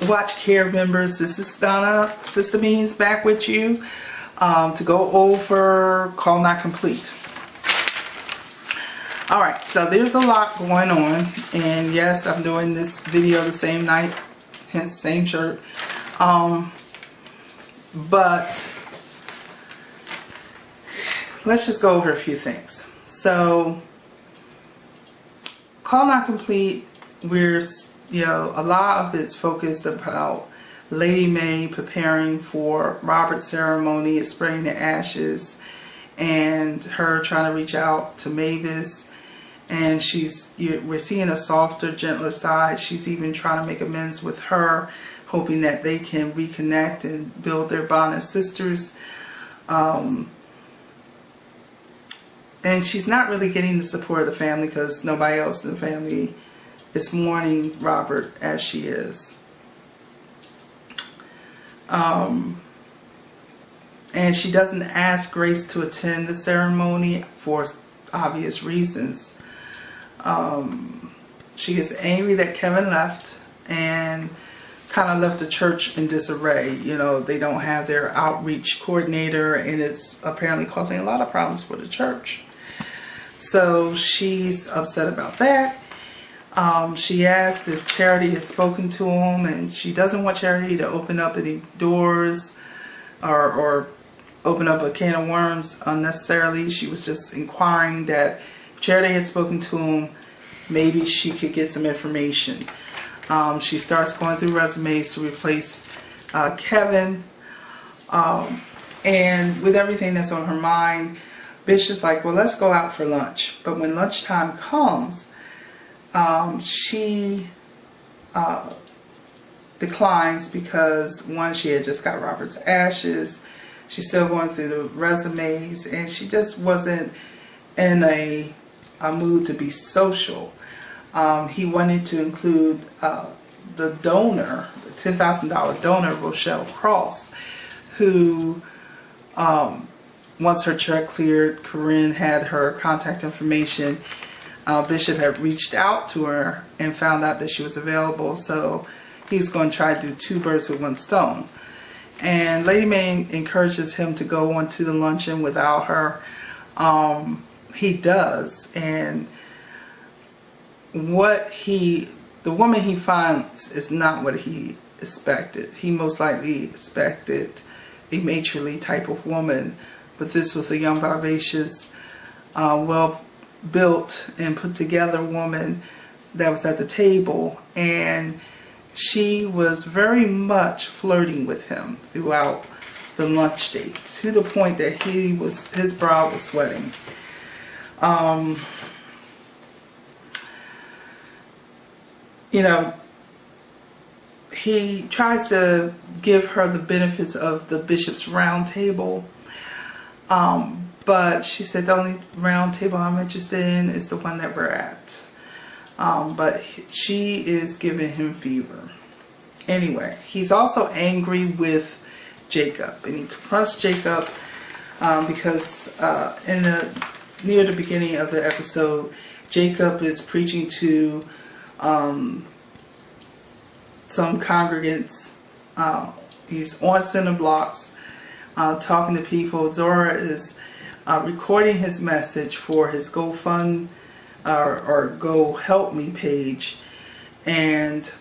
Watch Care members, this is Donna, Sister Beans, back with you to go over Call Not Complete. Alright, so there's a lot going on, and yes, I'm doing this video the same night, hence same shirt, but let's just go over a few things. So Call Not Complete, a lot of it's focused about Lady Mae preparing for Robert's ceremony, spraying the ashes, and her trying to reach out to Mavis, and we're seeing a softer, gentler side. She's even trying to make amends with her, hoping that they can reconnect and build their bond as sisters. And she's not really getting the support of the family because nobody else in the family is mourning Robert as she is. And she doesn't ask Grace to attend the ceremony for obvious reasons. She gets angry that Kevin left and kind of left the church in disarray. They don't have their outreach coordinator, and it's apparently causing a lot of problems for the church. So she's upset about that. She asks if Charity has spoken to him, and she doesn't want Charity to open up any doors or open up a can of worms unnecessarily. She was just inquiring that if Charity had spoken to him, maybe she could get some information. She starts going through resumes to replace Kevin, and with everything that's on her mind, Bishop's like, well, let's go out for lunch. But when lunchtime comes, she declines because, one, she had just got Robert's ashes. She's still going through the resumes, and she just wasn't in a mood to be social. He wanted to include the donor, the $10,000 donor, Rochelle Cross, who, once her check cleared, Corinne had her contact information. Bishop had reached out to her and found out that she was available, so he was going to try to do two birds with one stone. And Lady Mae encourages him to go on to the luncheon without her. He does, and the woman he finds is not what he expected. He most likely expected a matronly type of woman, but this was a young, vivacious, well-built and put together woman that was at the table, and she was very much flirting with him throughout the lunch date, to the point that his brow was sweating. He tries to give her the benefits of the bishop's round table, but she said the only round table I'm interested in is the one that we're at. But she is giving him fever. Anyway, he's also angry with Jacob, and he confronts Jacob because near the beginning of the episode, Jacob is preaching to some congregants. He's on center blocks talking to people. Zora is recording his message for his GoFund or Go Help Me page, and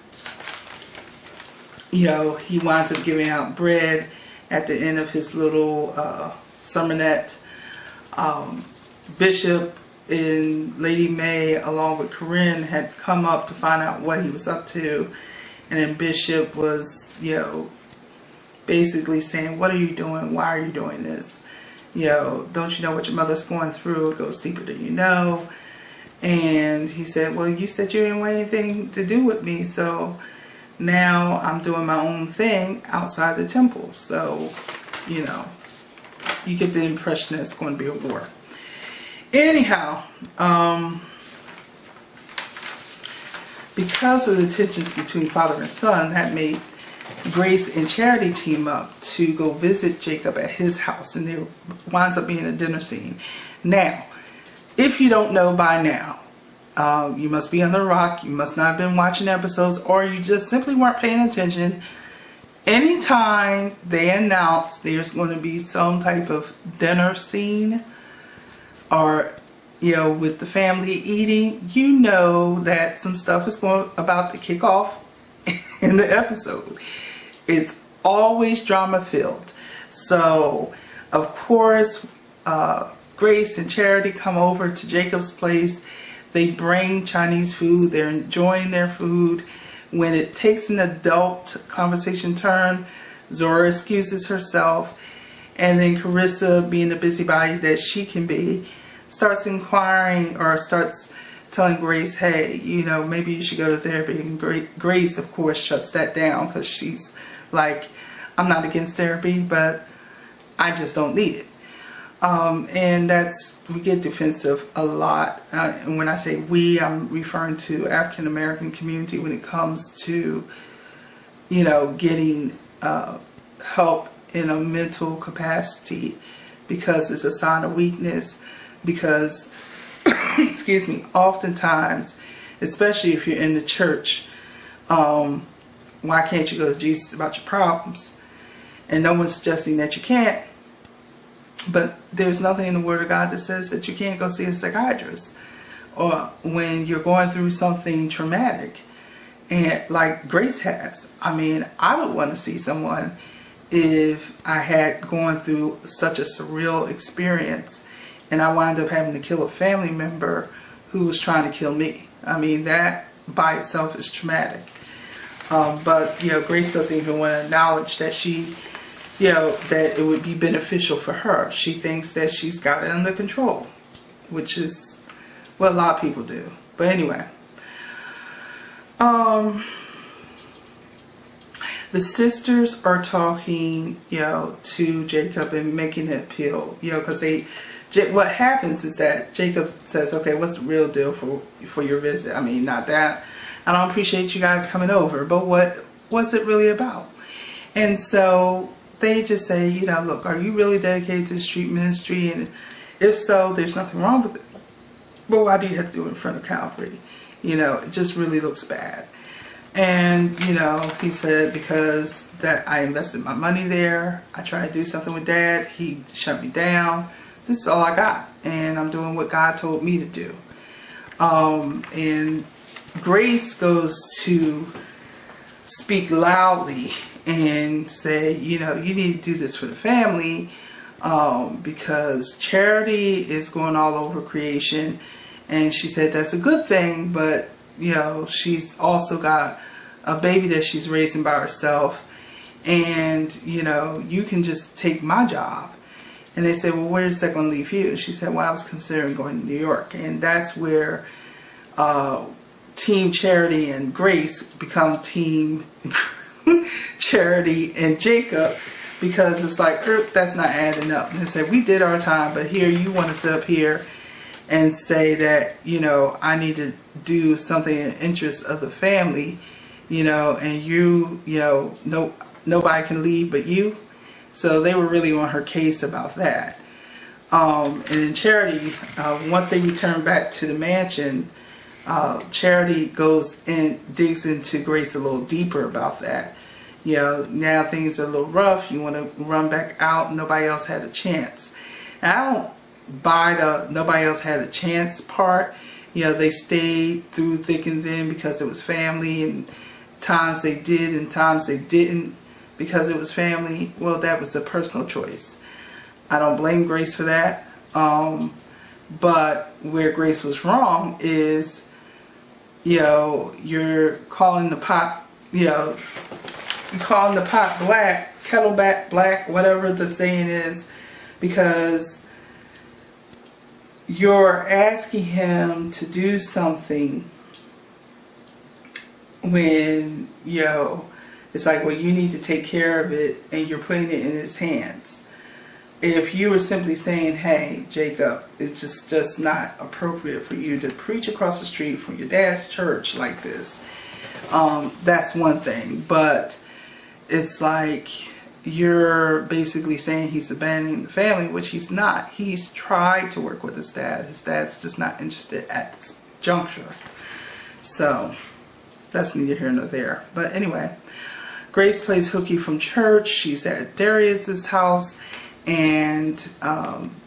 he winds up giving out bread at the end of his little sermonette. Bishop and Lady Mae, along with Corinne, had come up to find out what he was up to, And then Bishop was, basically saying, what are you doing? Why are you doing this? Don't you know what your mother's going through? It goes deeper than you know. And he said, well, you said you didn't want anything to do with me, so now I'm doing my own thing outside the temple. So, you get the impression that it's going to be a war. Anyhow, because of the tensions between father and son, that made Grace and Charity team up to go visit Jacob at his house, and there winds up being a dinner scene. Now, if you don't know by now, you must be under a rock, you must not have been watching episodes, or you just simply weren't paying attention. Anytime they announce there's going to be some type of dinner scene, or with the family eating, you know that some stuff is about to kick off in the episode. It's always drama filled. So, of course, Grace and Charity come over to Jacob's place. They bring Chinese food. They're enjoying their food. When it takes an adult conversation turn, Zora excuses herself. And then Carissa, being the busybody that she can be, starts inquiring or starts telling Grace, hey, maybe you should go to therapy. And Grace, of course, shuts that down because she's like, I'm not against therapy, but I just don't need it. And we get defensive a lot. And when I say we, I'm referring to African American community when it comes to, getting help in a mental capacity, because it's a sign of weakness. Because, excuse me, oftentimes, especially if you're in the church, why can't you go to Jesus about your problems? And no one's suggesting that you can't. But there's nothing in the Word of God that says that you can't go see a psychiatrist. Or when you're going through something traumatic, and like Grace has. I mean, I would want to see someone if I had gone through such a surreal experience and I wound up having to kill a family member who was trying to kill me. I mean, that by itself is traumatic. But, Grace doesn't even want to acknowledge that that it would be beneficial for her. She thinks that she's got it under control, which is what a lot of people do. But anyway, the sisters are talking, to Jacob and making an appeal, because what happens is that Jacob says, okay, what's the real deal for your visit? I mean, not that I don't appreciate you guys coming over, but what's it really about? And so they just say, look, are you really dedicated to the street ministry? And if so, there's nothing wrong with it. But why do you have to do it in front of Calvary? It just really looks bad. And, he said, because that I invested my money there. I tried to do something with Dad. He shut me down. This is all I got. And I'm doing what God told me to do. And Grace goes to speak loudly and say, you need to do this for the family, because Charity is going all over creation. And she said that's a good thing, but she's also got a baby that she's raising by herself, and you can just take my job. And they said, well, where's that going to leave you? She said, well, I was considering going to New York. And that's where Team Charity and Grace become Team Charity and Jacob, because it's like, that's not adding up. And they said, we did our time, but here you want to sit up here and say that, I need to do something in the interest of the family, and nobody can leave but you. So they were really on her case about that. And then Charity, once they return back to the mansion, Charity goes and digs into Grace a little deeper about that. Now things are a little rough. You want to run back out. Nobody else had a chance. And I don't buy the nobody else had a chance part. They stayed through thick and thin because it was family, and times they did and times they didn't because it was family. Well, that was a personal choice. I don't blame Grace for that. But where Grace was wrong is, you're calling the pot, you know, calling the pot black, kettle black, whatever the saying is, because you're asking him to do something when, you know, it's like, well, you need to take care of it, and you're putting it in his hands. If you were simply saying, hey, Jacob, it's just not appropriate for you to preach across the street from your dad's church like this, that's one thing. But it's like you're basically saying he's abandoning the family, which he's not. He's tried to work with his dad. His dad's just not interested at this juncture. So that's neither here nor there. But anyway, Grace plays hooky from church. She's at Darius's house, and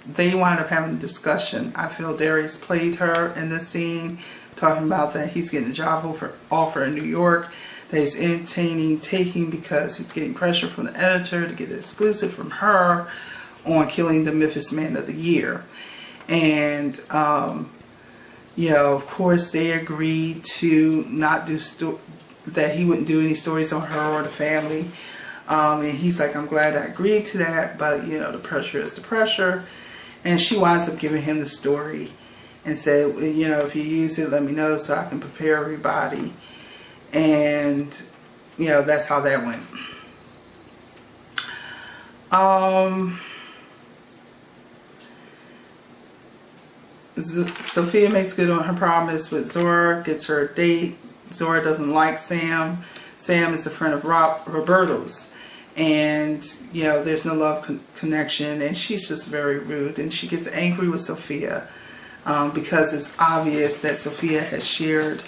they wind up having a discussion. I feel Darius played her in this scene, talking about that he's getting a job offer in New York, that he's entertaining taking because he's getting pressure from the editor to get an exclusive from her on killing the Memphis Man of the Year. And you know, of course, they agreed to not do that he wouldn't do any stories on her or the family. And he's like, I'm glad I agreed to that, but you know, the pressure is the pressure. And she winds up giving him the story and said, you know, if you use it, let me know so I can prepare everybody. And you know, that's how that went. Sophia makes good on her promise with Zora, gets her a date. Zora doesn't like Sam. Sam is a friend of Roberto's, and you know, there's no love connection, and she's just very rude, and she gets angry with Sophia because it's obvious that Sophia has shared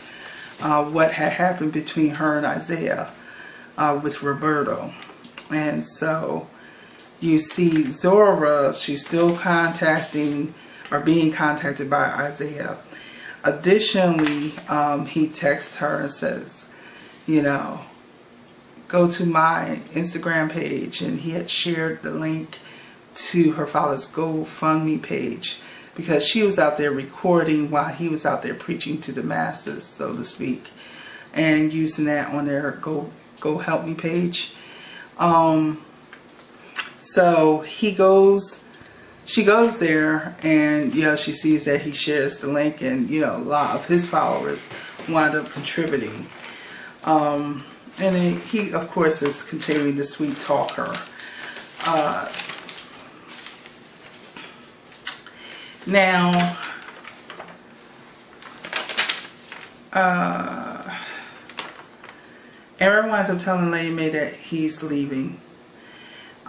what had happened between her and Isaiah with Roberto. And so you see Zora, she's still contacting or being contacted by Isaiah. Additionally, he texts her and says, you know, go to my Instagram page, and he had shared the link to her father's GoFundMe page because she was out there recording while he was out there preaching to the masses, so to speak, and using that on their Go Help Me page. So she goes there, and you know, she sees that he shares the link, and you know, a lot of his followers wind up contributing. And he, of course, is continuing to sweet talk her. Now, Aaron winds up telling Lady Mae that he's leaving.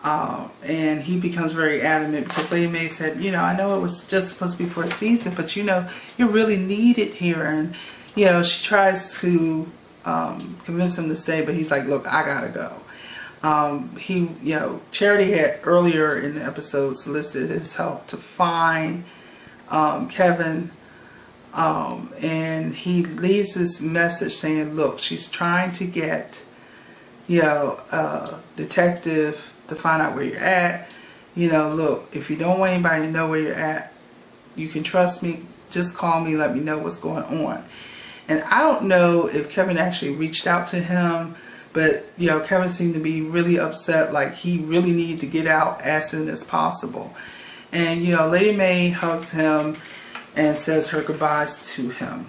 And he becomes very adamant because Lady Mae said, you know, I know it was just supposed to be for a season, but you know, you're really needed here. And, you know, she tries to convince him to stay, but he's like, look, I gotta go. You know, Charity had earlier in the episode solicited his help to find Kevin, and he leaves this message saying, look, she's trying to get, you know, a detective to find out where you're at. You know, look, if you don't want anybody to know where you're at, you can trust me, just call me, let me know what's going on. And I don't know if Kevin actually reached out to him, but you know, Kevin seemed to be really upset, like he really needed to get out as soon as possible. And you know, Lady Mae hugs him and says her goodbyes to him.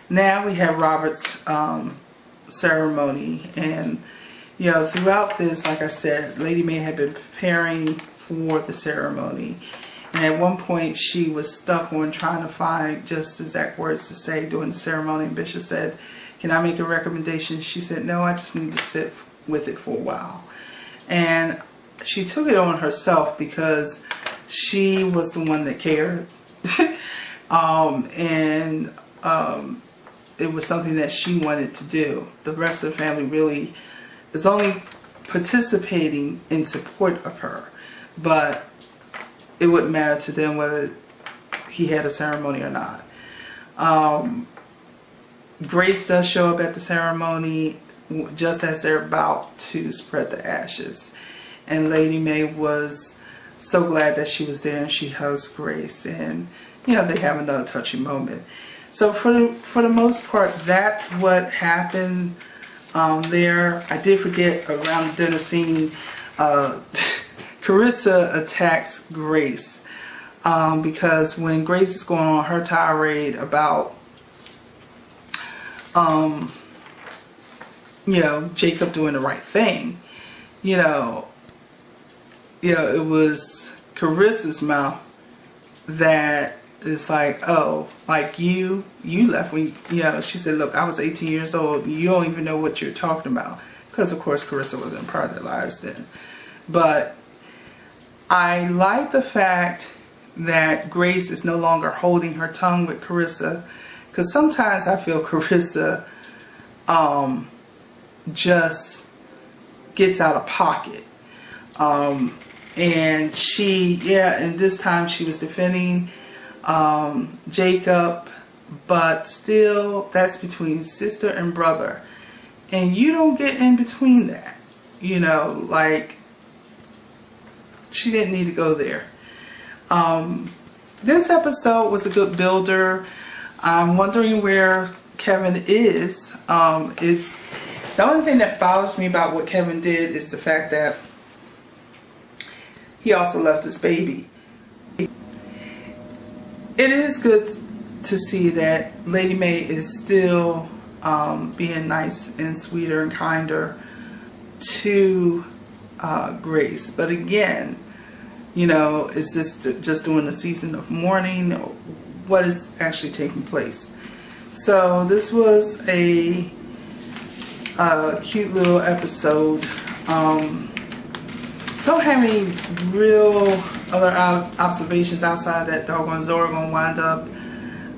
Now we have Robert's ceremony, and you know, throughout this, like I said, Lady Mae had been preparing for the ceremony. And at one point, she was stuck on trying to find just exact words to say during the ceremony. And Bishop said, can I make a recommendation? She said, no, I just need to sit with it for a while. And she took it on herself because she was the one that cared. It was something that she wanted to do. The rest of the family really is only participating in support of her. But it wouldn't matter to them whether he had a ceremony or not. Grace does show up at the ceremony just as they're about to spread the ashes. And Lady Mae was so glad that she was there, and she hugs Grace, and you know, they have another touching moment. So for the most part, that's what happened there. I did forget around the dinner scene, Carissa attacks Grace because when Grace is going on her tirade about Jacob doing the right thing, it was Carissa's mouth that is like, oh, like you left when, she said, look, I was 18 years old. You don't even know what you're talking about. Because, of course, Carissa wasn't part of their lives then. But I like the fact that Grace is no longer holding her tongue with Carissa. Because sometimes I feel Carissa just gets out of pocket. And and this time she was defending Jacob, but still that's between sister and brother, and you don't get in between that. Like, she didn't need to go there. This episode was a good builder. I'm wondering where Kevin is. It's the only thing that bothers me about what Kevin did is the fact that he also left his baby. It is good to see that Lady Mae is still being nice and sweeter and kinder to Grace. But again, is this just during the season of mourning? What is actually taking place? So this was a cute little episode. Don't have any real other observations outside that doggone Zora gonna wind up.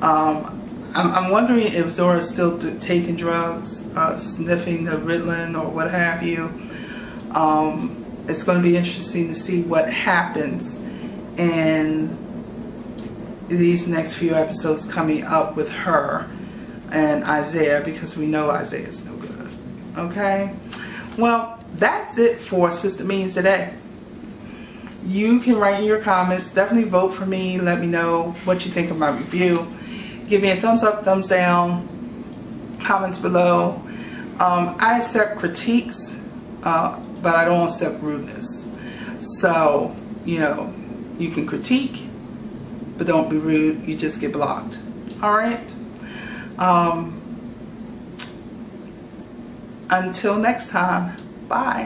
I'm wondering if Zora's still taking drugs, sniffing the Ritalin or what have you. It's going to be interesting to see what happens in these next few episodes coming up with her and Isaiah, because we know Isaiah's no good. Okay? Well, that's it for Sister Means today. You can write in your comments. Definitely vote for me. Let me know what you think of my review. Give me a thumbs up, thumbs down, comments below. I accept critiques, but I don't accept rudeness. So, you can critique, but don't be rude. You just get blocked. Alright? Until next time, bye.